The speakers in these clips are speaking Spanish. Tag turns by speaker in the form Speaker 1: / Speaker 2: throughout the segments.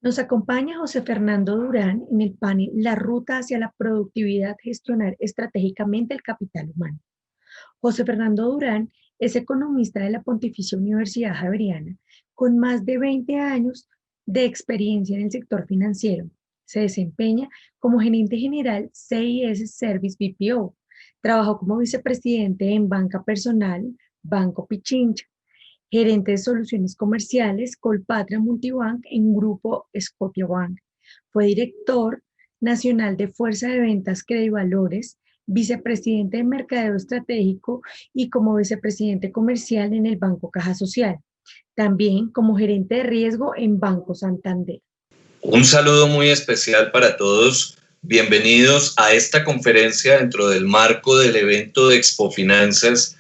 Speaker 1: Nos acompaña José Fernando Durán en el panel La ruta hacia la productividad, gestionar estratégicamente el capital humano. José Fernando Durán es economista de la Pontificia Universidad Javeriana con más de 20 años de experiencia en el sector financiero. Se desempeña como gerente general CIS Service BPO. Trabajó como vicepresidente en Banca Personal, Banco Pichincha, gerente de soluciones comerciales, Colpatria Multibank en Grupo Scotiabank. Fue director nacional de Fuerza de Ventas Credivalores, vicepresidente de Mercadeo Estratégico y como vicepresidente comercial en el Banco Caja Social. También como gerente de riesgo en Banco Santander.
Speaker 2: Un saludo muy especial para todos. Bienvenidos a esta conferencia dentro del marco del evento de Expofinanzas.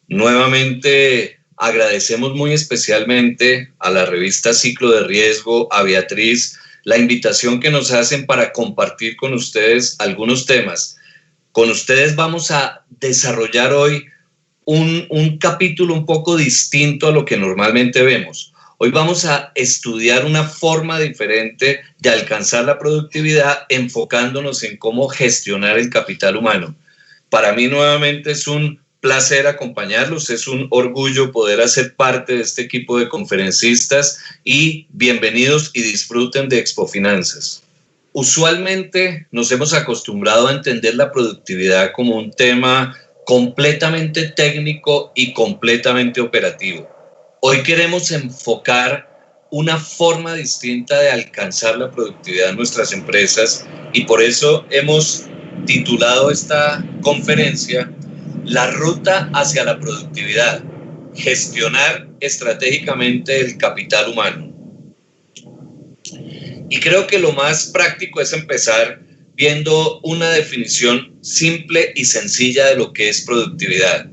Speaker 2: Nuevamente agradecemos muy especialmente a la revista Ciclo de Riesgo, a Beatriz, la invitación que nos hacen para compartir con ustedes algunos temas. Con ustedes vamos a desarrollar hoy un capítulo un poco distinto a lo que normalmente vemos. Hoy vamos a estudiar una forma diferente de alcanzar la productividad enfocándonos en cómo gestionar el capital humano. Para mí nuevamente es un placer acompañarlos, es un orgullo poder hacer parte de este equipo de conferencistas y bienvenidos y disfruten de Expofinanzas. Usualmente nos hemos acostumbrado a entender la productividad como un tema completamente técnico y completamente operativo. Hoy queremos enfocar una forma distinta de alcanzar la productividad en nuestras empresas y por eso hemos titulado esta conferencia La ruta hacia la productividad, gestionar estratégicamente el capital humano. Y creo que lo más práctico es empezar viendo una definición simple y sencilla de lo que es productividad.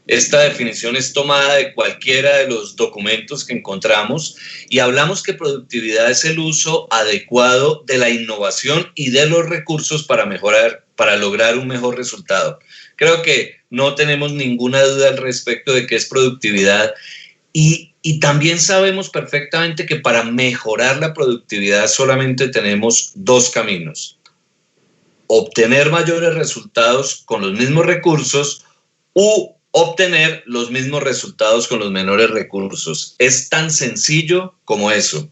Speaker 2: Esta definición es tomada de cualquiera de los documentos que encontramos y hablamos que productividad es el uso adecuado de la innovación y de los recursos para mejorar, para lograr un mejor resultado. Creo que no tenemos ninguna duda al respecto de qué es productividad y también sabemos perfectamente que para mejorar la productividad solamente tenemos dos caminos: obtener mayores resultados con los mismos recursos u obtener los mismos resultados con los menores recursos. Es tan sencillo como eso.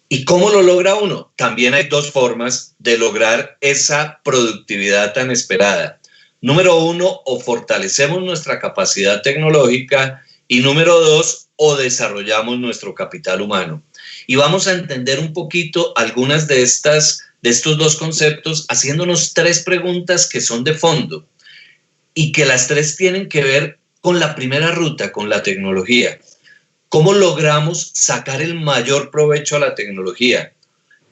Speaker 2: ¿Y cómo lo logra uno? También hay dos formas de lograr esa productividad tan esperada. Número uno, o fortalecemos nuestra capacidad tecnológica y número dos, o desarrollamos nuestro capital humano. Y vamos a entender un poquito algunas de estos dos conceptos haciéndonos tres preguntas que son de fondo y que las tres tienen que ver con la primera ruta, con la tecnología. ¿Cómo logramos sacar el mayor provecho a la tecnología?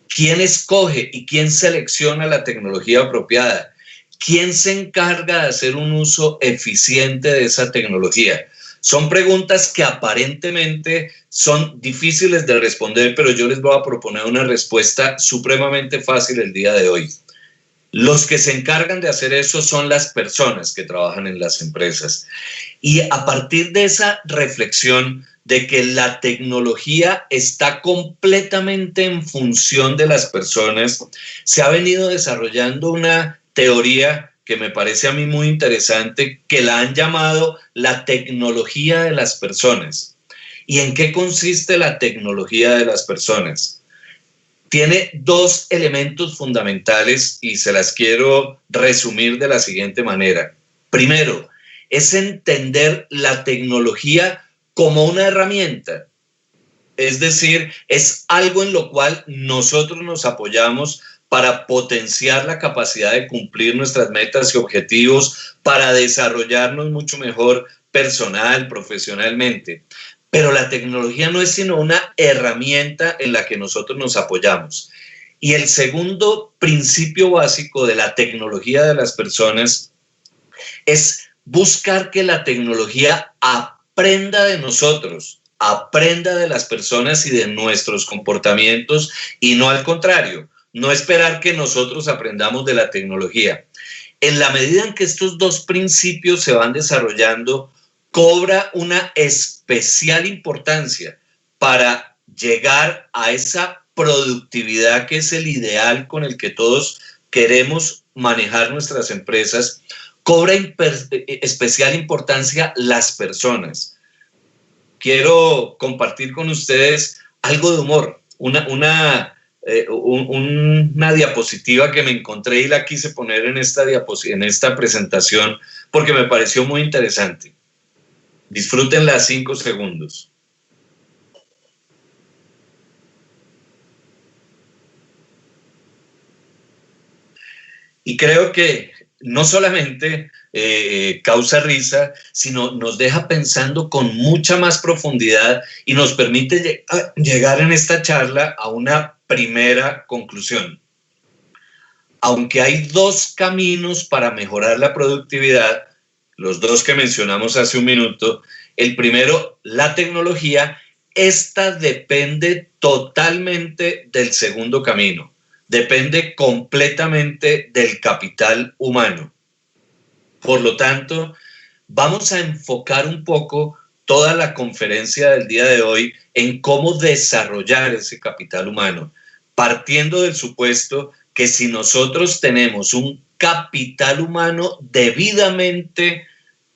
Speaker 2: ¿Quién escoge y quién selecciona la tecnología apropiada? ¿Quién se encarga de hacer un uso eficiente de esa tecnología? Son preguntas que aparentemente son difíciles de responder, pero yo les voy a proponer una respuesta supremamente fácil el día de hoy. Los que se encargan de hacer eso son las personas que trabajan en las empresas. Y a partir de esa reflexión de que la tecnología está completamente en función de las personas, se ha venido desarrollando una teoría que me parece a mí muy interesante, que la han llamado la tecnología de las personas. ¿Y en qué consiste la tecnología de las personas? Tiene dos elementos fundamentales y se las quiero resumir de la siguiente manera. Primero, es entender la tecnología como una herramienta. Es decir, es algo en lo cual nosotros nos apoyamos para potenciar la capacidad de cumplir nuestras metas y objetivos, para desarrollarnos mucho mejor personal, profesionalmente. Pero la tecnología no es sino una herramienta en la que nosotros nos apoyamos. Y el segundo principio básico de la tecnología de las personas es buscar que la tecnología aprenda de nosotros, aprenda de las personas y de nuestros comportamientos y no al contrario, no esperar que nosotros aprendamos de la tecnología. En la medida en que estos dos principios se van desarrollando, cobra una especial importancia para llegar a esa productividad, que es el ideal con el que todos queremos manejar nuestras empresas, cobra especial importancia las personas. Quiero compartir con ustedes algo de humor, una diapositiva que me encontré y la quise poner en esta presentación porque me pareció muy interesante. Disfrútenla 5 segundos. Y creo que no solamente causa risa, sino nos deja pensando con mucha más profundidad y nos permite llegar en esta charla a una primera conclusión. Aunque hay 2 caminos para mejorar la productividad, los 2 que mencionamos hace un minuto, el primero, la tecnología, esta depende totalmente del segundo camino. Depende completamente del capital humano. Por lo tanto, vamos a enfocar un poco toda la conferencia del día de hoy en cómo desarrollar ese capital humano, partiendo del supuesto que si nosotros tenemos un capital humano debidamente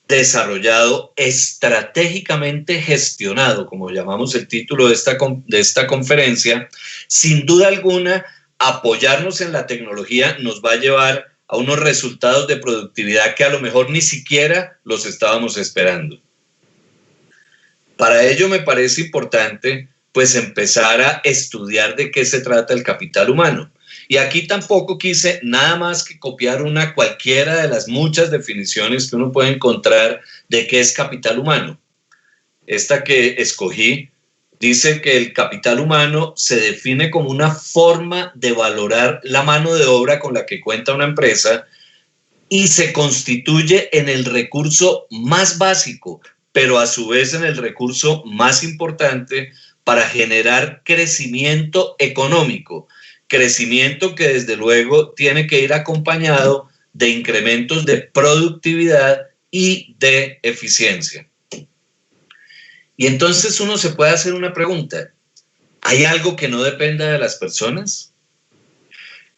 Speaker 2: desarrollado, estratégicamente gestionado, como llamamos el título de esta conferencia, sin duda alguna, apoyarnos en la tecnología nos va a llevar a unos resultados de productividad que a lo mejor ni siquiera los estábamos esperando. Para ello me parece importante pues empezar a estudiar de qué se trata el capital humano. Y aquí tampoco quise nada más que copiar una cualquiera de las muchas definiciones que uno puede encontrar de qué es capital humano. Esta que escogí dice que el capital humano se define como una forma de valorar la mano de obra con la que cuenta una empresa y se constituye en el recurso más básico, pero a su vez en el recurso más importante para generar crecimiento económico. Crecimiento que desde luego tiene que ir acompañado de incrementos de productividad y de eficiencia. Y entonces uno se puede hacer una pregunta. ¿Hay algo que no dependa de las personas?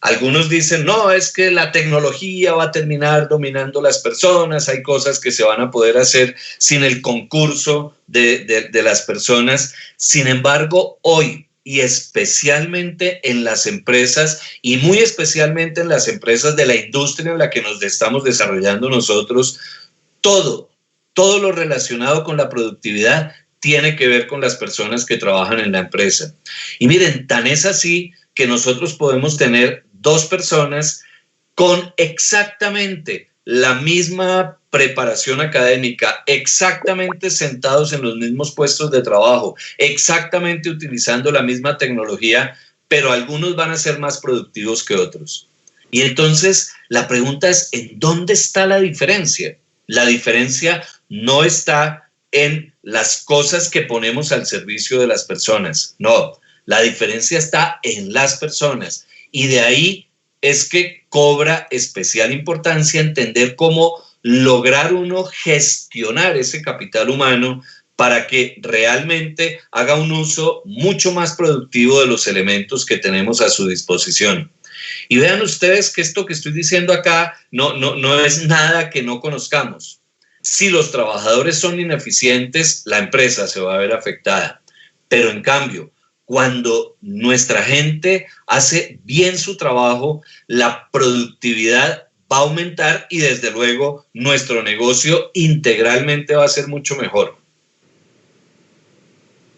Speaker 2: Algunos dicen, no, es que la tecnología va a terminar dominando las personas, hay cosas que se van a poder hacer sin el concurso de las personas. Sin embargo, hoy, y especialmente en las empresas, y muy especialmente en las empresas de la industria en la que nos estamos desarrollando nosotros, todo lo relacionado con la productividad tiene que ver con las personas que trabajan en la empresa. Y miren, tan es así que nosotros podemos tener 2 personas con exactamente la misma preparación académica, exactamente sentados en los mismos puestos de trabajo, exactamente utilizando la misma tecnología, pero algunos van a ser más productivos que otros. Y entonces la pregunta es, ¿en dónde está la diferencia? La diferencia no está en las cosas que ponemos al servicio de las personas, no, la diferencia está en las personas. Y de ahí es que cobra especial importancia entender cómo lograr uno gestionar ese capital humano para que realmente haga un uso mucho más productivo de los elementos que tenemos a su disposición. Y vean ustedes que esto que estoy diciendo acá no es nada que no conozcamos. Si los trabajadores son ineficientes, la empresa se va a ver afectada. Pero en cambio, cuando nuestra gente hace bien su trabajo, la productividad va a aumentar y desde luego nuestro negocio integralmente va a ser mucho mejor.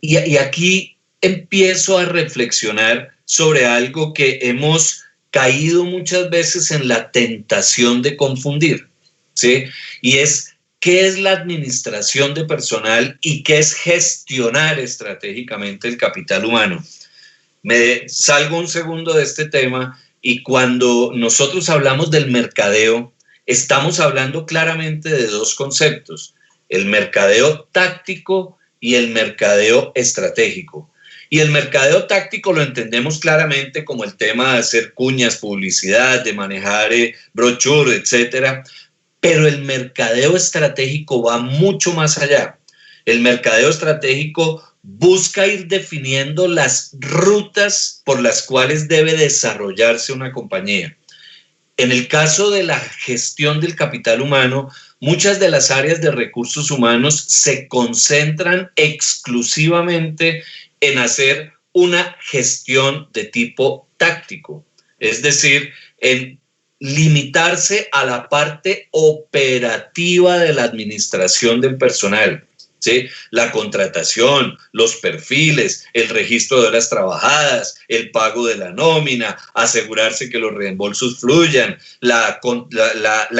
Speaker 2: Y aquí empiezo a reflexionar sobre algo que hemos caído muchas veces en la tentación de confundir, ¿sí? Y es qué es la administración de personal y qué es gestionar estratégicamente el capital humano. Me salgo un segundo de este tema y cuando nosotros hablamos del mercadeo, estamos hablando claramente de 2 conceptos, el mercadeo táctico y el mercadeo estratégico. Y el mercadeo táctico lo entendemos claramente como el tema de hacer cuñas, publicidad, de manejar brochures, etcétera. Pero el mercadeo estratégico va mucho más allá. El mercadeo estratégico busca ir definiendo las rutas por las cuales debe desarrollarse una compañía. En el caso de la gestión del capital humano, muchas de las áreas de recursos humanos se concentran exclusivamente en hacer una gestión de tipo táctico, es decir, en limitarse a la parte operativa de la administración del personal. ¿Sí? La contratación, los perfiles, el registro de horas trabajadas, el pago de la nómina, asegurarse que los reembolsos fluyan, la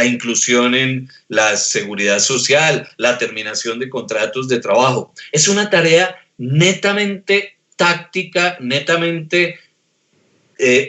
Speaker 2: inclusión en la seguridad social, la terminación de contratos de trabajo. Es una tarea netamente táctica, netamente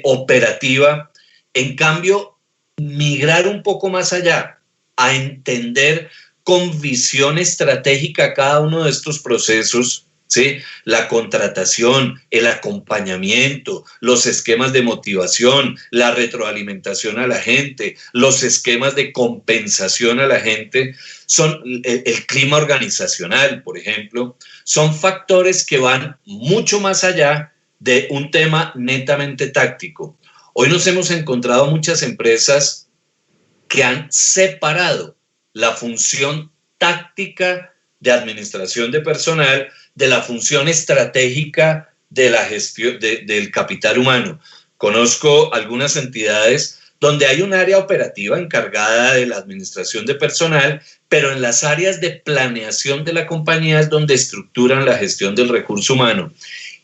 Speaker 2: operativa. En cambio, migrar un poco más allá, a entender con visión estratégica cada uno de estos procesos, ¿sí? La contratación, el acompañamiento, los esquemas de motivación, la retroalimentación a la gente, los esquemas de compensación a la gente, son el clima organizacional, por ejemplo, son factores que van mucho más allá de un tema netamente táctico. Hoy nos hemos encontrado muchas empresas que han separado la función táctica de administración de personal de la función estratégica de la gestión del capital humano. Conozco algunas entidades donde hay un área operativa encargada de la administración de personal, pero en las áreas de planeación de la compañía es donde estructuran la gestión del recurso humano.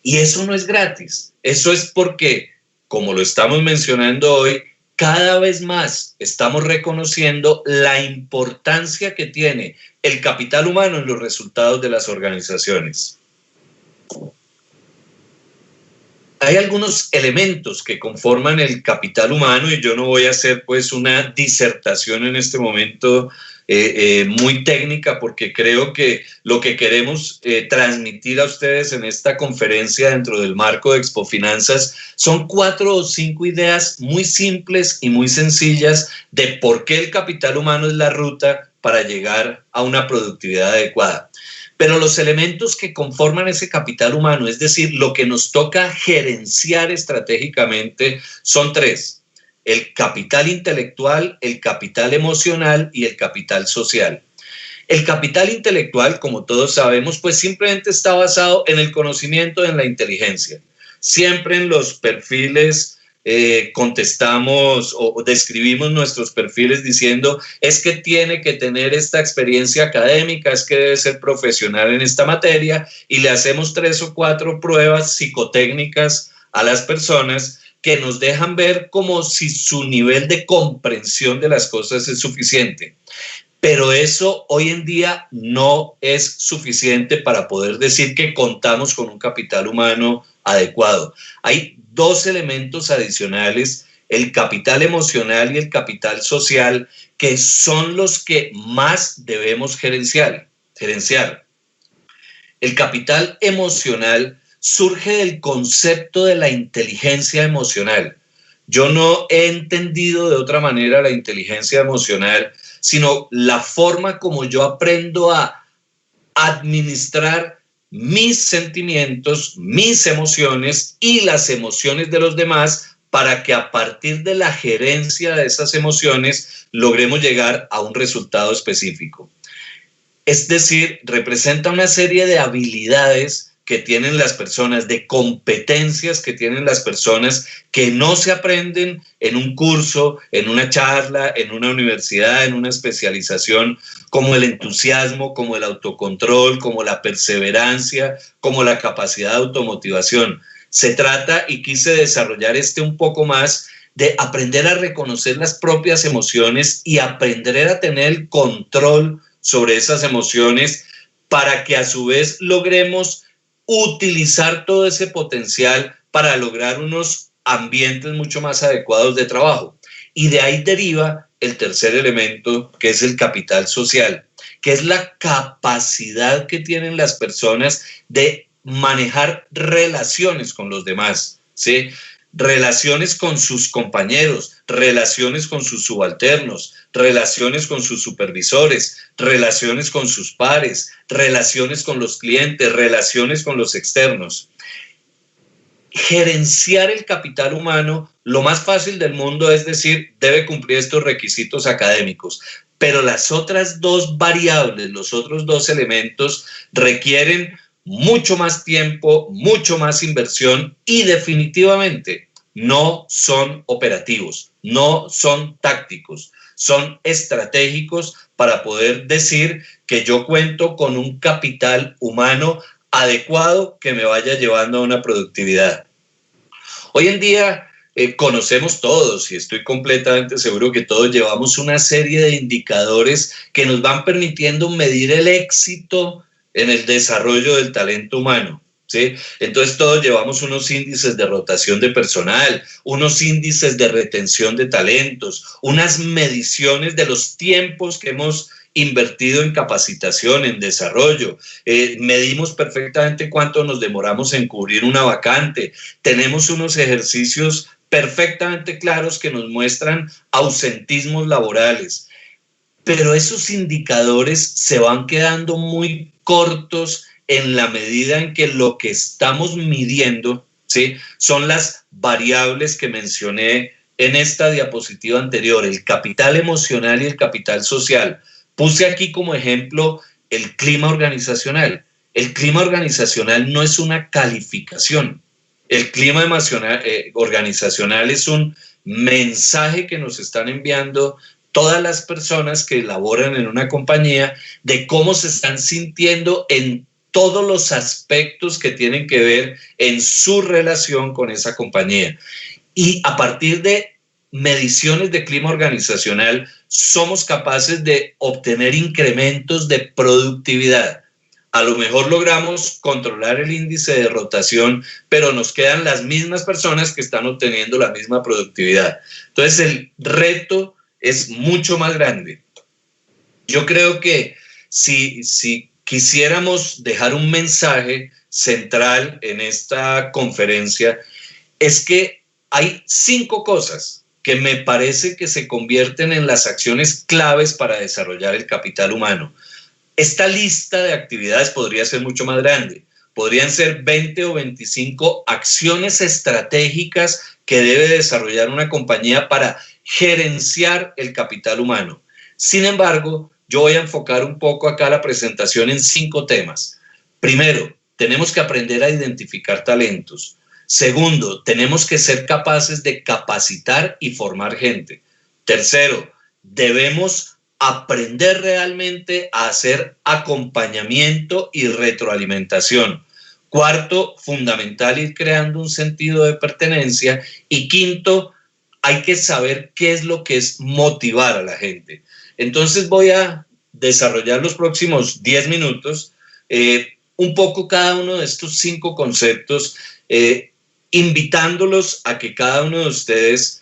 Speaker 2: Y eso no es gratis, eso es porque, como lo estamos mencionando hoy, cada vez más estamos reconociendo la importancia que tiene el capital humano en los resultados de las organizaciones. Hay algunos elementos que conforman el capital humano y yo no voy a hacer pues una disertación en este momento muy técnica, porque creo que lo que queremos transmitir a ustedes en esta conferencia dentro del marco de Expofinanzas son 4 o 5 ideas muy simples y muy sencillas de por qué el capital humano es la ruta para llegar a una productividad adecuada. Pero los elementos que conforman ese capital humano, es decir, lo que nos toca gerenciar estratégicamente, son 3. El capital intelectual, el capital emocional y el capital social. El capital intelectual, como todos sabemos, pues simplemente está basado en el conocimiento, en la inteligencia. Siempre en los perfiles contestamos o describimos nuestros perfiles diciendo es que tiene que tener esta experiencia académica, es que debe ser profesional en esta materia, y le hacemos 3 o 4 pruebas psicotécnicas a las personas que nos dejan ver como si su nivel de comprensión de las cosas es suficiente. Pero eso hoy en día no es suficiente para poder decir que contamos con un capital humano adecuado. Hay 2 elementos adicionales, el capital emocional y el capital social, que son los que más debemos gerenciar. El capital emocional surge del concepto de la inteligencia emocional. Yo no he entendido de otra manera la inteligencia emocional, sino la forma como yo aprendo a administrar mis sentimientos, mis emociones y las emociones de los demás, para que a partir de la gerencia de esas emociones logremos llegar a un resultado específico. Es decir, representa una serie de habilidades que tienen las personas, de competencias que tienen las personas, que no se aprenden en un curso, en una charla, en una universidad, en una especialización, como el entusiasmo, como el autocontrol, como la perseverancia, como la capacidad de automotivación. Se trata, y quise desarrollar un poco más, de aprender a reconocer las propias emociones y aprender a tener el control sobre esas emociones, para que a su vez logremos utilizar todo ese potencial para lograr unos ambientes mucho más adecuados de trabajo. Y de ahí deriva el tercer elemento, que es el capital social, que es la capacidad que tienen las personas de manejar relaciones con los demás, ¿sí? relaciones con sus compañeros, relaciones con sus subalternos, relaciones con sus supervisores, relaciones con sus pares, relaciones con los clientes, relaciones con los externos. Gerenciar el capital humano, lo más fácil del mundo es decir, debe cumplir estos requisitos académicos, pero las otras dos variables, los otros dos elementos requieren mucho más tiempo, mucho más inversión y definitivamente no son operativos, no son tácticos, son estratégicos para poder decir que yo cuento con un capital humano adecuado que me vaya llevando a una productividad. Hoy en día conocemos todos y estoy completamente seguro que todos llevamos una serie de indicadores que nos van permitiendo medir el éxito en el desarrollo del talento humano, ¿sí? Entonces todos llevamos unos índices de rotación de personal, unos índices de retención de talentos, unas mediciones de los tiempos que hemos invertido en capacitación, en desarrollo, medimos perfectamente cuánto nos demoramos en cubrir una vacante, tenemos unos ejercicios perfectamente claros que nos muestran ausentismos laborales, pero esos indicadores se van quedando muy cortos en la medida en que lo que estamos midiendo, ¿sí?, son las variables que mencioné en esta diapositiva anterior, el capital emocional y el capital social. Puse aquí como ejemplo el clima organizacional. El clima organizacional no es una calificación. El clima organizacional es un mensaje que nos están enviando todas las personas que laboran en una compañía de cómo se están sintiendo en todos los aspectos que tienen que ver en su relación con esa compañía. Y a partir de mediciones de clima organizacional somos capaces de obtener incrementos de productividad. A lo mejor logramos controlar el índice de rotación, pero nos quedan las mismas personas que están obteniendo la misma productividad. Entonces el reto es mucho más grande. Yo creo que si quisiéramos dejar un mensaje central en esta conferencia, es que hay 5 cosas que me parece que se convierten en las acciones claves para desarrollar el capital humano. Esta lista de actividades podría ser mucho más grande. Podrían ser 20 o 25 acciones estratégicas que debe desarrollar una compañía para gerenciar el capital humano. Sin embargo, yo voy a enfocar un poco acá la presentación en 5 temas. Primero, tenemos que aprender a identificar talentos. Segundo, tenemos que ser capaces de capacitar y formar gente. Tercero, debemos aprender realmente a hacer acompañamiento y retroalimentación. Cuarto, fundamental, ir creando un sentido de pertenencia. Y quinto, hay que saber qué es lo que es motivar a la gente. Entonces voy a desarrollar los próximos 10 minutos, un poco cada uno de estos 5 conceptos, invitándolos a que cada uno de ustedes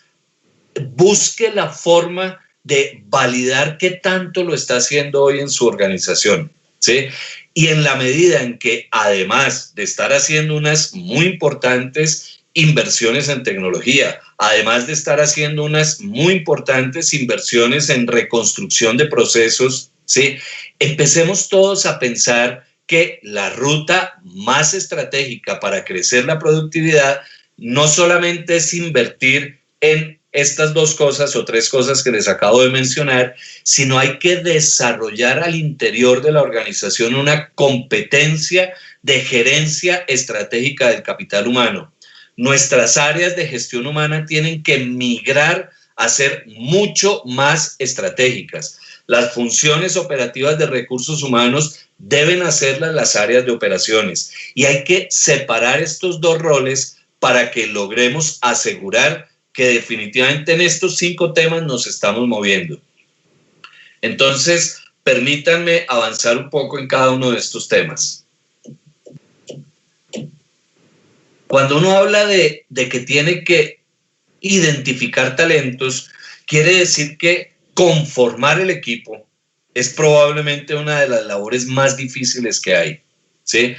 Speaker 2: busque la forma de validar qué tanto lo está haciendo hoy en su organización, ¿sí? Y en la medida en que, además de estar haciendo unas muy importantes inversiones en tecnología, además de estar haciendo unas muy importantes inversiones en reconstrucción de procesos, ¿sí?, empecemos todos a pensar que la ruta más estratégica para crecer la productividad no solamente es invertir en estas 2 cosas o 3 cosas que les acabo de mencionar, sino hay que desarrollar al interior de la organización una competencia de gerencia estratégica del capital humano. Nuestras áreas de gestión humana tienen que migrar a ser mucho más estratégicas. Las funciones operativas de recursos humanos deben hacerlas las áreas de operaciones y hay que separar estos 2 roles para que logremos asegurar que definitivamente en estos 5 temas nos estamos moviendo. Entonces, permítanme avanzar un poco en cada uno de estos temas. Cuando uno habla de que tiene que identificar talentos, quiere decir que conformar el equipo es probablemente una de las labores más difíciles que hay, ¿sí?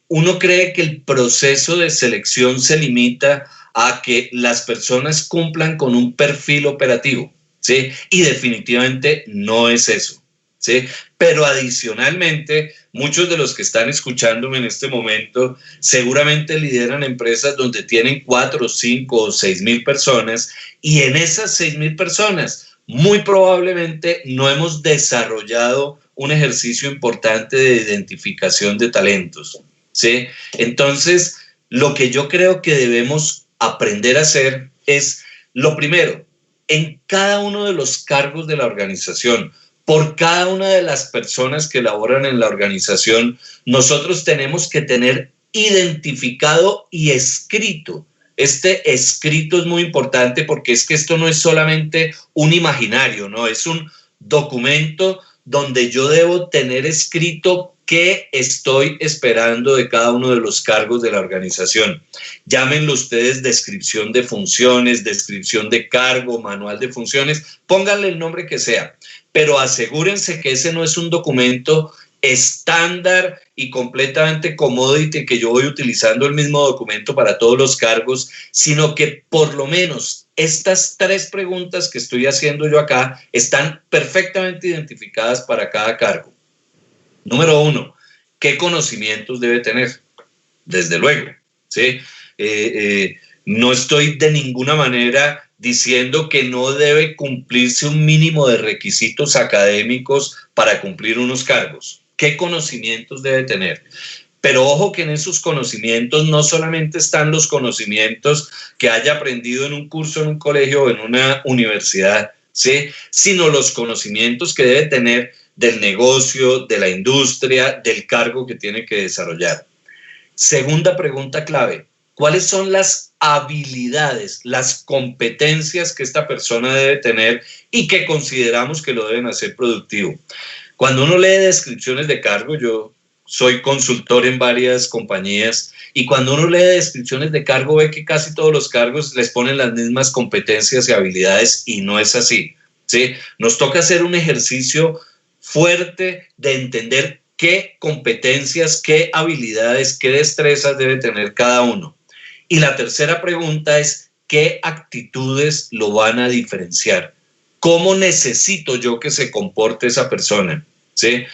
Speaker 2: Uno cree que el proceso de selección se limita a que las personas cumplan con un perfil operativo, ¿sí? Y definitivamente no es eso, ¿sí? Pero adicionalmente, muchos de los que están escuchándome en este momento seguramente lideran empresas donde tienen 4, 5 o 6,000 personas, y en esas 6,000 personas muy probablemente no hemos desarrollado un ejercicio importante de identificación de talentos, ¿sí? Entonces, lo que yo creo que debemos aprender a hacer es, lo primero, en cada uno de los cargos de la organización, por cada una de las personas que laboran en la organización, nosotros tenemos que tener identificado y escrito. Este escrito es muy importante porque es que esto no es solamente un imaginario, ¿no? Es un documento donde yo debo tener escrito qué estoy esperando de cada uno de los cargos de la organización. Llámenlo ustedes descripción de funciones, descripción de cargo, manual de funciones, pónganle el nombre que sea, pero asegúrense que ese no es un documento estándar y completamente commodity, que yo voy utilizando el mismo documento para todos los cargos, sino que por lo menos estas 3 preguntas que estoy haciendo yo acá están perfectamente identificadas para cada cargo. Número 1, ¿qué conocimientos debe tener? Desde luego, ¿sí? No estoy de ninguna manera diciendo que no debe cumplirse un mínimo de requisitos académicos para cumplir unos cargos. ¿Qué conocimientos debe tener? Pero ojo que en esos conocimientos no solamente están los conocimientos que haya aprendido en un curso, en un colegio o en una universidad, ¿sí? Sino los conocimientos que debe tener del negocio, de la industria, del cargo que tiene que desarrollar. Segunda pregunta clave, ¿cuáles son las habilidades, las competencias que esta persona debe tener y que consideramos que lo deben hacer productivo? Cuando uno lee descripciones de cargo, yo soy consultor en varias compañías, y cuando uno lee descripciones de cargo ve que casi todos los cargos les ponen las mismas competencias y habilidades, y no es así, ¿sí? Nos toca hacer un ejercicio fuerte de entender qué competencias, qué habilidades, qué destrezas debe tener cada uno. Y la tercera pregunta es, ¿qué actitudes lo van a diferenciar? ¿Cómo necesito yo que se comporte esa persona? ¿Sí?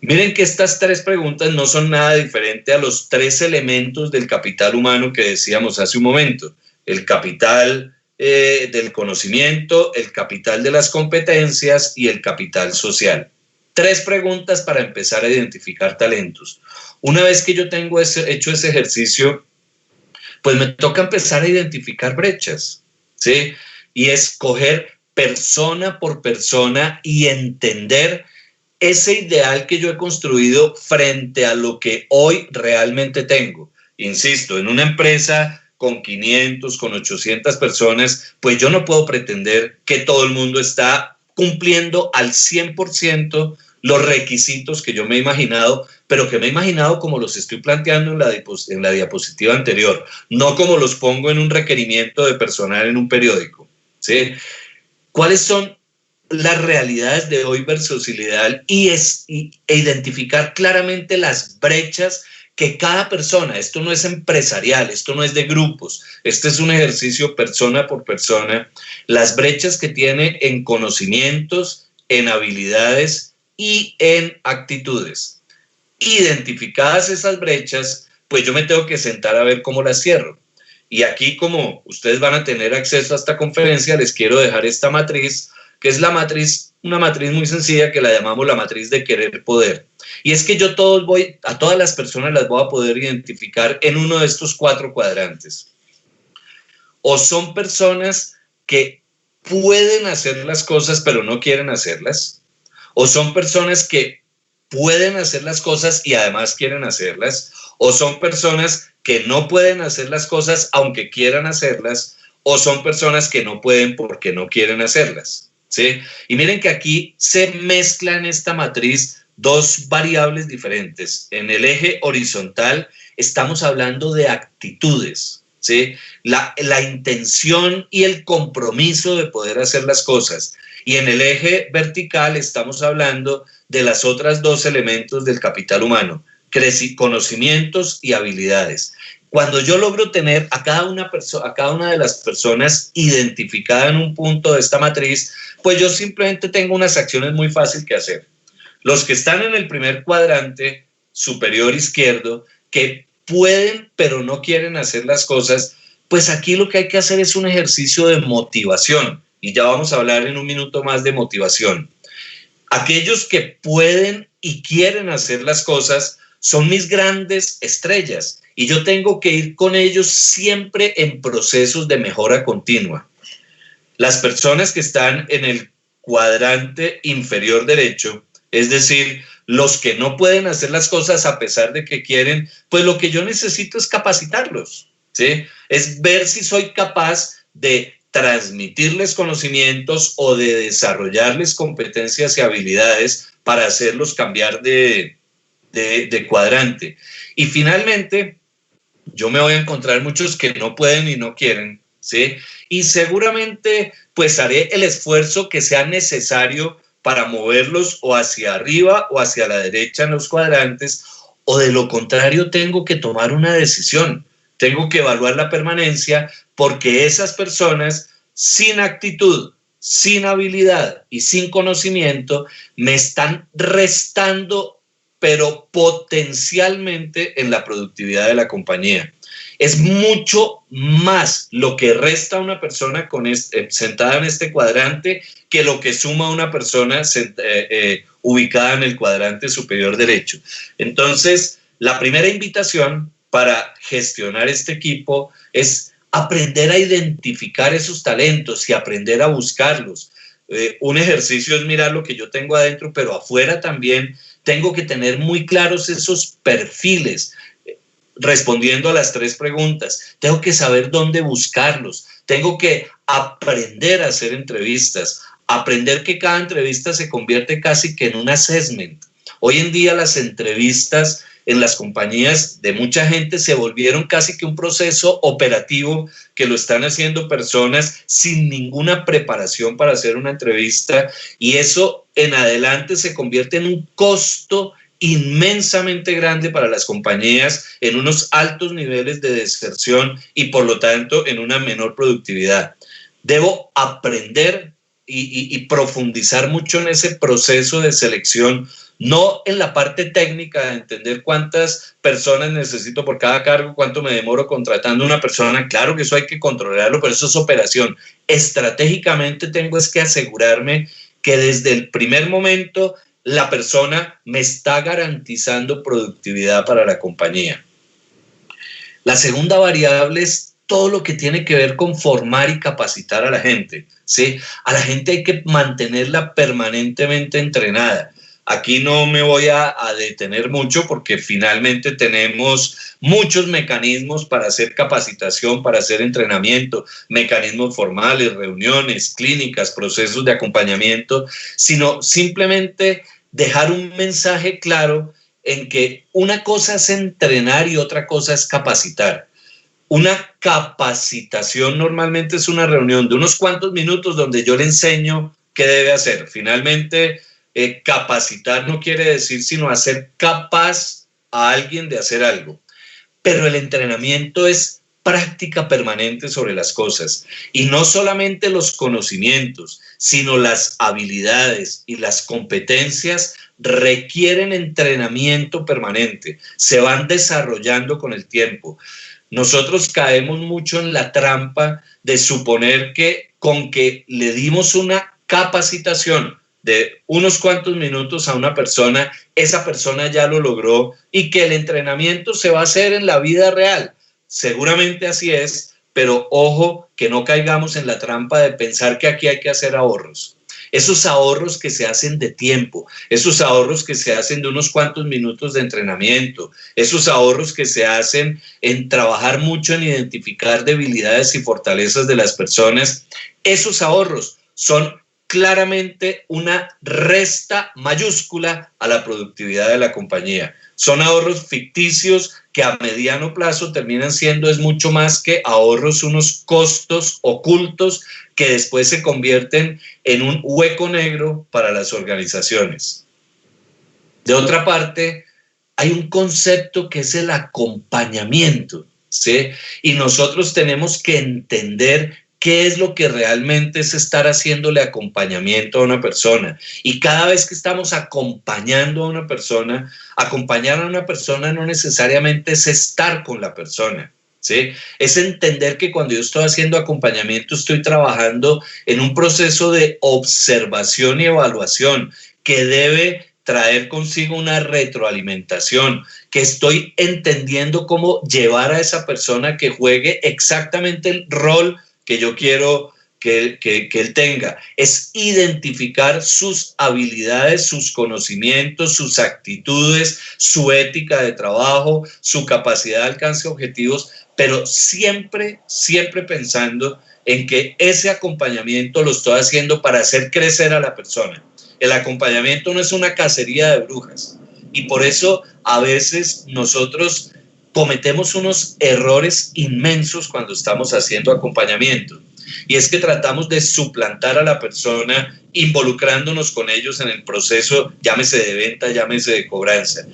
Speaker 2: Miren que estas 3 preguntas no son nada diferente a los 3 elementos del capital humano que decíamos hace un momento. El capital del conocimiento, el capital de las competencias y el capital social. 3 preguntas para empezar a identificar talentos. Una vez que yo tengo hecho ese ejercicio, pues me toca empezar a identificar brechas, ¿sí? Y escoger persona por persona y entender ese ideal que yo he construido frente a lo que hoy realmente tengo. Insisto, en una empresa con 500, con 800 personas, pues yo no puedo pretender que todo el mundo está cumpliendo al 100% los requisitos que yo me he imaginado, pero que me he imaginado como los estoy planteando en la diapositiva anterior, no como los pongo en un requerimiento de personal en un periódico, ¿sí? ¿Cuáles son las realidades de hoy versus el ideal? E identificar claramente las brechas que cada persona, esto no es empresarial, esto no es de grupos, este es un ejercicio persona por persona, las brechas que tiene en conocimientos, en habilidades y en actitudes. Identificadas esas brechas, pues yo me tengo que sentar a ver cómo las cierro. Y aquí, como ustedes van a tener acceso a esta conferencia, les quiero dejar esta matriz, que es una matriz muy sencilla que la llamamos la matriz de querer poder. Y es que yo a todas las personas las voy a poder identificar en uno de estos 4 cuadrantes. O son personas que pueden hacer las cosas pero no quieren hacerlas, o son personas que pueden hacer las cosas y además quieren hacerlas, o son personas que no pueden hacer las cosas aunque quieran hacerlas, o son personas que no pueden porque no quieren hacerlas, ¿sí? Y miren que aquí se mezclan en esta matriz 2 variables diferentes. En el eje horizontal estamos hablando de actitudes, ¿sí? La intención y el compromiso de poder hacer las cosas. Y en el eje vertical estamos hablando de las otras 2 elementos del capital humano, conocimientos y habilidades. Cuando yo logro tener a cada una de las personas identificada en un punto de esta matriz, pues yo simplemente tengo unas acciones muy fáciles que hacer. Los que están en el primer cuadrante superior izquierdo, que pueden pero no quieren hacer las cosas, pues aquí lo que hay que hacer es un ejercicio de motivación. Y ya vamos a hablar en un minuto más de motivación. Aquellos que pueden y quieren hacer las cosas son mis grandes estrellas y yo tengo que ir con ellos siempre en procesos de mejora continua. Las personas que están en el cuadrante inferior derecho, es decir, los que no pueden hacer las cosas a pesar de que quieren, pues lo que yo necesito es capacitarlos, ¿sí? Es ver si soy capaz de transmitirles conocimientos o de desarrollarles competencias y habilidades para hacerlos cambiar de cuadrante. Y finalmente, yo me voy a encontrar muchos que no pueden y no quieren, ¿sí? Y seguramente pues haré el esfuerzo que sea necesario para moverlos o hacia arriba o hacia la derecha en los cuadrantes, o de lo contrario tengo que tomar una decisión, tengo que evaluar la permanencia, porque esas personas sin actitud, sin habilidad y sin conocimiento me están restando, pero potencialmente, en la productividad de la compañía. Es mucho más lo que resta a una persona sentada en este cuadrante que lo que suma a una persona ubicada en el cuadrante superior derecho. Entonces, la primera invitación para gestionar este equipo es aprender a identificar esos talentos y aprender a buscarlos. Un ejercicio es mirar lo que yo tengo adentro, pero afuera también tengo que tener muy claros esos perfiles. Respondiendo a las 3 preguntas, tengo que saber dónde buscarlos, tengo que aprender a hacer entrevistas, aprender que cada entrevista se convierte casi que en un assessment. Hoy en día las entrevistas en las compañías de mucha gente se volvieron casi que un proceso operativo que lo están haciendo personas sin ninguna preparación para hacer una entrevista, y eso en adelante se convierte en un costo inmensamente grande para las compañías, en unos altos niveles de deserción y por lo tanto en una menor productividad. Debo aprender y profundizar mucho en ese proceso de selección, no en la parte técnica de entender cuántas personas necesito por cada cargo, cuánto me demoro contratando una persona. Claro que eso hay que controlarlo, pero eso es operación. Estratégicamente tengo es que asegurarme que desde el primer momento la persona me está garantizando productividad para la compañía. La segunda variable es todo lo que tiene que ver con formar y capacitar a la gente, ¿sí? A la gente hay que mantenerla permanentemente entrenada. Aquí no me voy a detener mucho porque finalmente tenemos muchos mecanismos para hacer capacitación, para hacer entrenamiento, mecanismos formales, reuniones, clínicas, procesos de acompañamiento, sino simplemente dejar un mensaje claro en que una cosa es entrenar y otra cosa es capacitar. Una capacitación normalmente es una reunión de unos cuantos minutos donde yo le enseño qué debe hacer. Finalmente, capacitar no quiere decir sino hacer capaz a alguien de hacer algo. Pero el entrenamiento es práctica permanente sobre las cosas, y no solamente los conocimientos, sino las habilidades y las competencias requieren entrenamiento permanente, se van desarrollando con el tiempo. Nosotros caemos mucho en la trampa de suponer que con que le dimos una capacitación de unos cuantos minutos a una persona, esa persona ya lo logró y que el entrenamiento se va a hacer en la vida real. Seguramente así es, pero ojo que no caigamos en la trampa de pensar que aquí hay que hacer ahorros. Esos ahorros que se hacen de tiempo, esos ahorros que se hacen de unos cuantos minutos de entrenamiento, esos ahorros que se hacen en trabajar mucho en identificar debilidades y fortalezas de las personas, esos ahorros son claramente una resta mayúscula a la productividad de la compañía. Son ahorros ficticios que a mediano plazo terminan siendo es mucho más que ahorros, unos costos ocultos que después se convierten en un hueco negro para las organizaciones. De otra parte, hay un concepto que es el acompañamiento, ¿sí? Y nosotros tenemos que entender qué es lo que realmente es estar haciéndole acompañamiento a una persona. Y cada vez que estamos acompañando a una persona, acompañar a una persona no necesariamente es estar con la persona, ¿sí? Es entender que cuando yo estoy haciendo acompañamiento estoy trabajando en un proceso de observación y evaluación que debe traer consigo una retroalimentación, que estoy entendiendo cómo llevar a esa persona que juegue exactamente el rol que yo quiero que él tenga. Es identificar sus habilidades, sus conocimientos, sus actitudes, su ética de trabajo, su capacidad de alcance de objetivos, pero siempre, siempre pensando en que ese acompañamiento lo estoy haciendo para hacer crecer a la persona. El acompañamiento no es una cacería de brujas y por eso a veces nosotros cometemos unos errores inmensos cuando estamos haciendo acompañamiento. Y es que tratamos de suplantar a la persona involucrándonos con ellos en el proceso, llámese de venta, llámese de cobranza.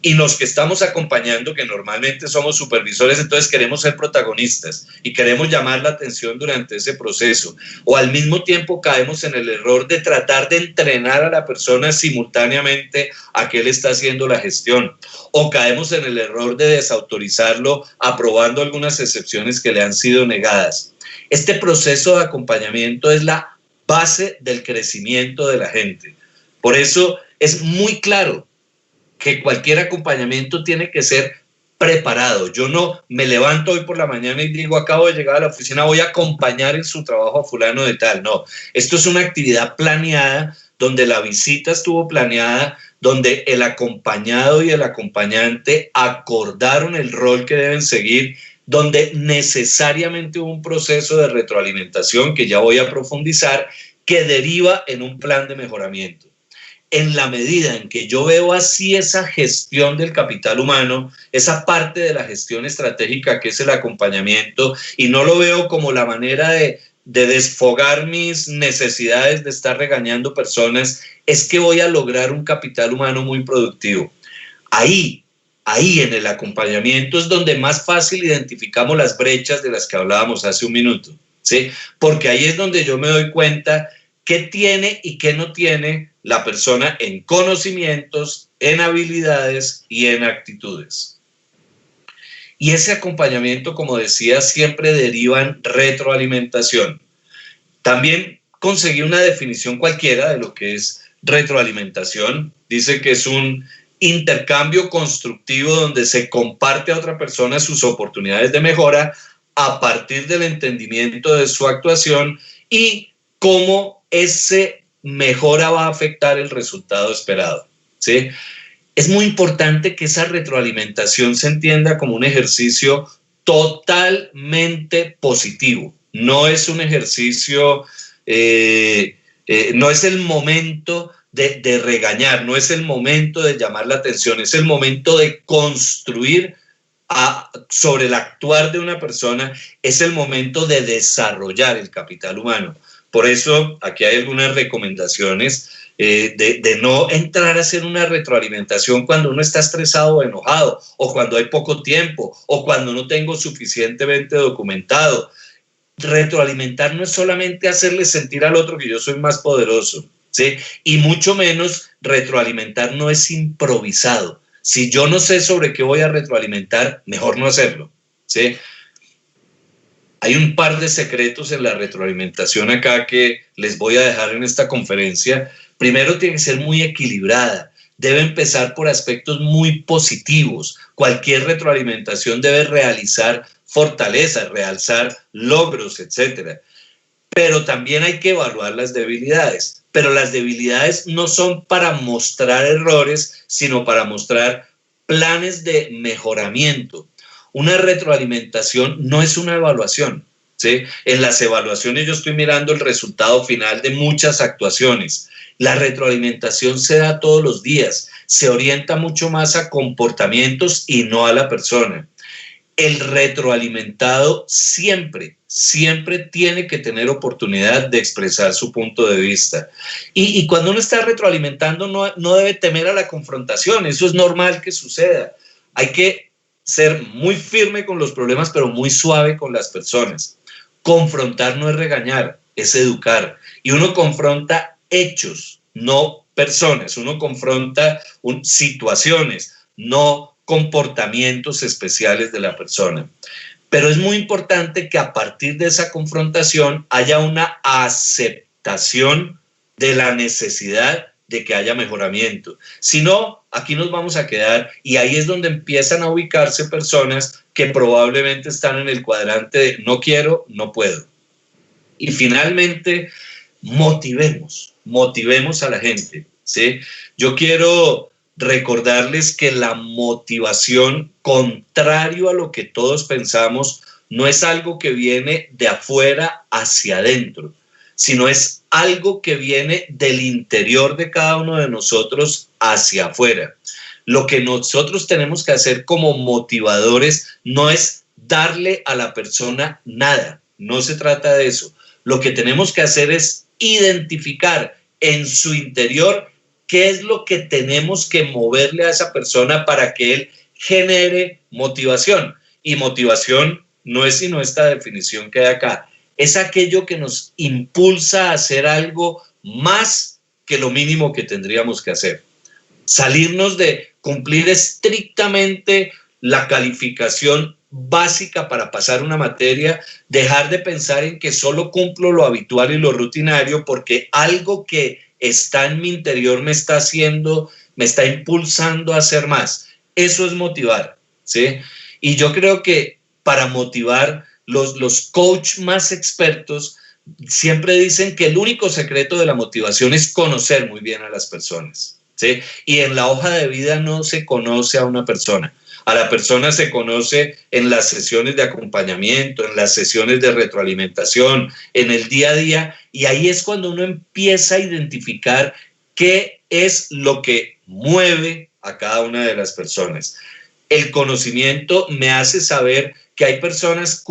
Speaker 2: Y los que estamos acompañando, que normalmente somos supervisores, entonces queremos ser protagonistas y queremos llamar la atención durante ese proceso. O al mismo tiempo caemos en el error de tratar de entrenar a la persona simultáneamente a que él está haciendo la gestión. O caemos en el error de desautorizarlo aprobando algunas excepciones que le han sido negadas. Este proceso de acompañamiento es la base del crecimiento de la gente. Por eso es muy claro que cualquier acompañamiento tiene que ser preparado. Yo no me levanto hoy por la mañana y digo, acabo de llegar a la oficina, voy a acompañar en su trabajo a fulano de tal. No, esto es una actividad planeada, donde la visita estuvo planeada, donde el acompañado y el acompañante acordaron el rol que deben seguir, donde necesariamente hubo un proceso de retroalimentación que ya voy a profundizar, que deriva en un plan de mejoramiento. En la medida en que yo veo así esa gestión del capital humano, esa parte de la gestión estratégica que es el acompañamiento, y no lo veo como la manera de desfogar mis necesidades de estar regañando personas, es que voy a lograr un capital humano muy productivo. Ahí en el acompañamiento es donde más fácil identificamos las brechas de las que hablábamos hace un minuto, ¿sí? Porque ahí es donde yo me doy cuenta qué tiene y qué no tiene la persona en conocimientos, en habilidades y en actitudes. Y ese acompañamiento, como decía, siempre deriva en retroalimentación. También conseguí una definición cualquiera de lo que es retroalimentación. Dice que es un intercambio constructivo donde se comparte a otra persona sus oportunidades de mejora a partir del entendimiento de su actuación y cómo ese mejora va a afectar el resultado esperado, ¿sí? Es muy importante que esa retroalimentación se entienda como un ejercicio totalmente positivo. No es un ejercicio, no es el momento de regañar, no es el momento de llamar la atención, es el momento de construir sobre el actuar de una persona, es el momento de desarrollar el capital humano. Por eso aquí hay algunas recomendaciones de no entrar a hacer una retroalimentación cuando uno está estresado o enojado, o cuando hay poco tiempo, o cuando no tengo suficientemente documentado. Retroalimentar no es solamente hacerle sentir al otro que yo soy más poderoso, ¿sí? Y mucho menos retroalimentar no es improvisado. Si yo no sé sobre qué voy a retroalimentar, mejor no hacerlo, ¿sí? Hay un par de secretos en la retroalimentación acá que les voy a dejar en esta conferencia. Primero, tiene que ser muy equilibrada. Debe empezar por aspectos muy positivos. Cualquier retroalimentación debe realizar fortalezas, realzar logros, etc. Pero también hay que evaluar las debilidades. Pero las debilidades no son para mostrar errores, sino para mostrar planes de mejoramiento. Una retroalimentación no es una evaluación, ¿sí? En las evaluaciones yo estoy mirando el resultado final de muchas actuaciones. La retroalimentación se da todos los días, se orienta mucho más a comportamientos y no a la persona. El retroalimentado siempre tiene que tener oportunidad de expresar su punto de vista. Y cuando uno está retroalimentando no debe temer a la confrontación, eso es normal que suceda. Hay que ser muy firme con los problemas, pero muy suave con las personas. Confrontar no es regañar, es educar. Y uno confronta hechos, no personas. Uno confronta situaciones, no comportamientos especiales de la persona. Pero es muy importante que a partir de esa confrontación haya una aceptación de la necesidad de que haya mejoramiento. Si no, aquí nos vamos a quedar, y ahí es donde empiezan a ubicarse personas que probablemente están en el cuadrante de no quiero, no puedo. Y finalmente, motivemos a la gente, ¿sí? Yo quiero recordarles que la motivación, contrario a lo que todos pensamos, no es algo que viene de afuera hacia adentro, sino es algo que viene del interior de cada uno de nosotros hacia afuera. Lo que nosotros tenemos que hacer como motivadores no es darle a la persona nada, no se trata de eso. Lo que tenemos que hacer es identificar en su interior qué es lo que tenemos que moverle a esa persona para que él genere motivación. Y motivación no es sino esta definición que hay acá. Es aquello que nos impulsa a hacer algo más que lo mínimo que tendríamos que hacer. Salirnos de cumplir estrictamente la calificación básica para pasar una materia, dejar de pensar en que solo cumplo lo habitual y lo rutinario porque algo que está en mi interior me está haciendo, me está impulsando a hacer más. Eso es motivar, ¿sí? Y yo creo que para motivar, los coach más expertos siempre dicen que el único secreto de la motivación es conocer muy bien a las personas, ¿sí? Y en la hoja de vida no se conoce a una persona. A la persona se conoce en las sesiones de acompañamiento, en las sesiones de retroalimentación, en el día a día, y ahí es cuando uno empieza a identificar qué es lo que mueve a cada una de las personas. El conocimiento me hace saber que hay personas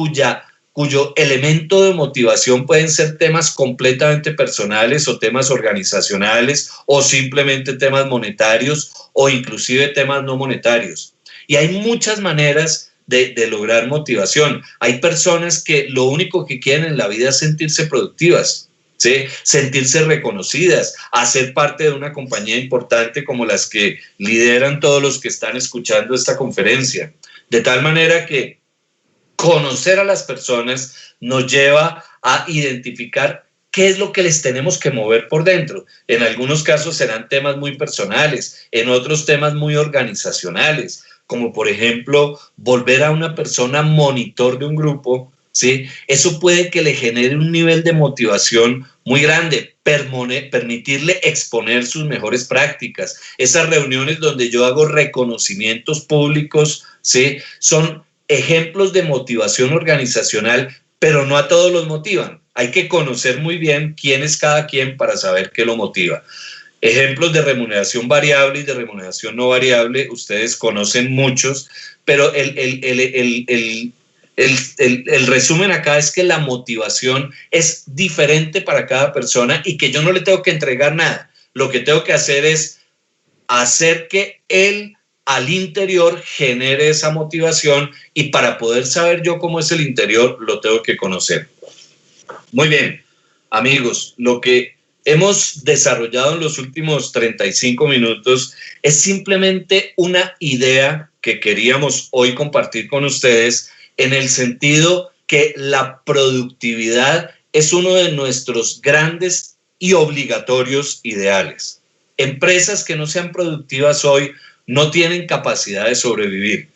Speaker 2: cuyo elemento de motivación pueden ser temas completamente personales o temas organizacionales o simplemente temas monetarios o inclusive temas no monetarios. Y hay muchas maneras de lograr motivación. Hay personas que lo único que quieren en la vida es sentirse productivas, ¿sí? Sentirse reconocidas, hacer parte de una compañía importante como las que lideran todos los que están escuchando esta conferencia. De tal manera que conocer a las personas nos lleva a identificar qué es lo que les tenemos que mover por dentro. En algunos casos serán temas muy personales, en otros temas muy organizacionales, como por ejemplo volver a una persona monitor de un grupo, ¿sí? Eso puede que le genere un nivel de motivación muy grande, permitirle exponer sus mejores prácticas. Esas reuniones donde yo hago reconocimientos públicos, ¿sí? Son ejemplos de motivación organizacional, pero no a todos los motivan. Hay que conocer muy bien quién es cada quien para saber qué lo motiva. Ejemplos de remuneración variable y de remuneración no variable, ustedes conocen muchos, pero el resumen acá es que la motivación es diferente para cada persona y que yo no le tengo que entregar nada. Lo que tengo que hacer es hacer que él al interior genere esa motivación, y para poder saber yo cómo es el interior lo tengo que conocer. Muy bien, amigos, lo que hemos desarrollado en los últimos 35 minutos es simplemente una idea que queríamos hoy compartir con ustedes, en el sentido que la productividad es uno de nuestros grandes y obligatorios ideales. Empresas que no sean productivas hoy no tienen capacidad de sobrevivir,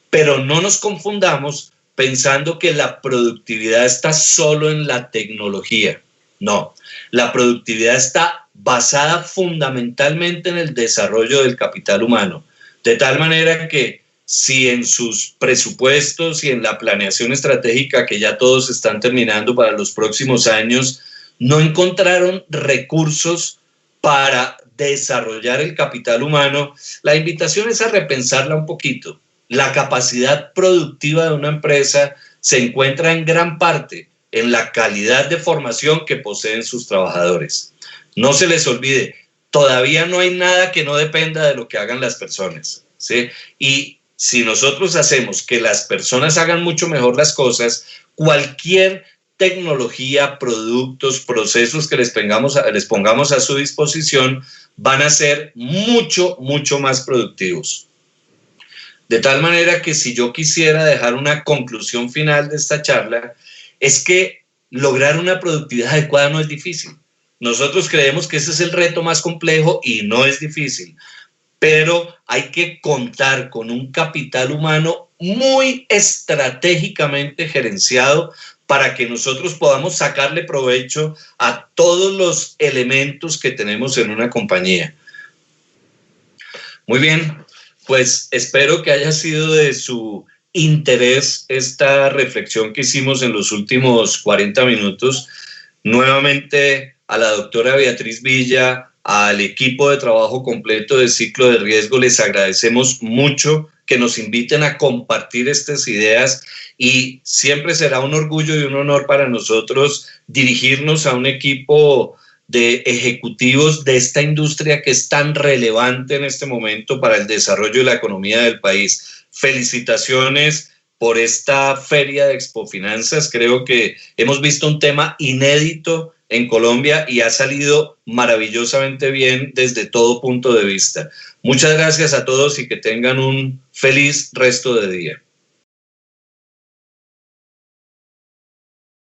Speaker 2: pero no nos confundamos pensando que la productividad está solo en la tecnología. No, la productividad está basada fundamentalmente en el desarrollo del capital humano, de tal manera que si en sus presupuestos y en la planeación estratégica que ya todos están terminando para los próximos años, no encontraron recursos para desarrollar el capital humano, la invitación es a repensarla un poquito. La capacidad productiva de una empresa se encuentra en gran parte en la calidad de formación que poseen sus trabajadores. No se les olvide, todavía no hay nada que no dependa de lo que hagan las personas, ¿sí? Y Si nosotros hacemos que las personas hagan mucho mejor las cosas, cualquier tecnología, productos, procesos que les pongamos a su disposición van a ser mucho, mucho más productivos. De tal manera que si yo quisiera dejar una conclusión final de esta charla, es que lograr una productividad adecuada no es difícil. Nosotros creemos que ese es el reto más complejo y no es difícil, pero hay que contar con un capital humano muy estratégicamente gerenciado para que nosotros podamos sacarle provecho a todos los elementos que tenemos en una compañía. Muy bien, pues espero que haya sido de su interés esta reflexión que hicimos en los últimos 40 minutos. Nuevamente a la doctora Beatriz Villa, al equipo de trabajo completo de Ciclo de Riesgo, les agradecemos mucho que nos inviten a compartir estas ideas y siempre será un orgullo y un honor para nosotros dirigirnos a un equipo de ejecutivos de esta industria que es tan relevante en este momento para el desarrollo de la economía del país. Felicitaciones por esta feria de Expofinanzas. Creo que hemos visto un tema inédito en Colombia y ha salido maravillosamente bien desde todo punto de vista. Muchas gracias a todos y que tengan un feliz resto de día.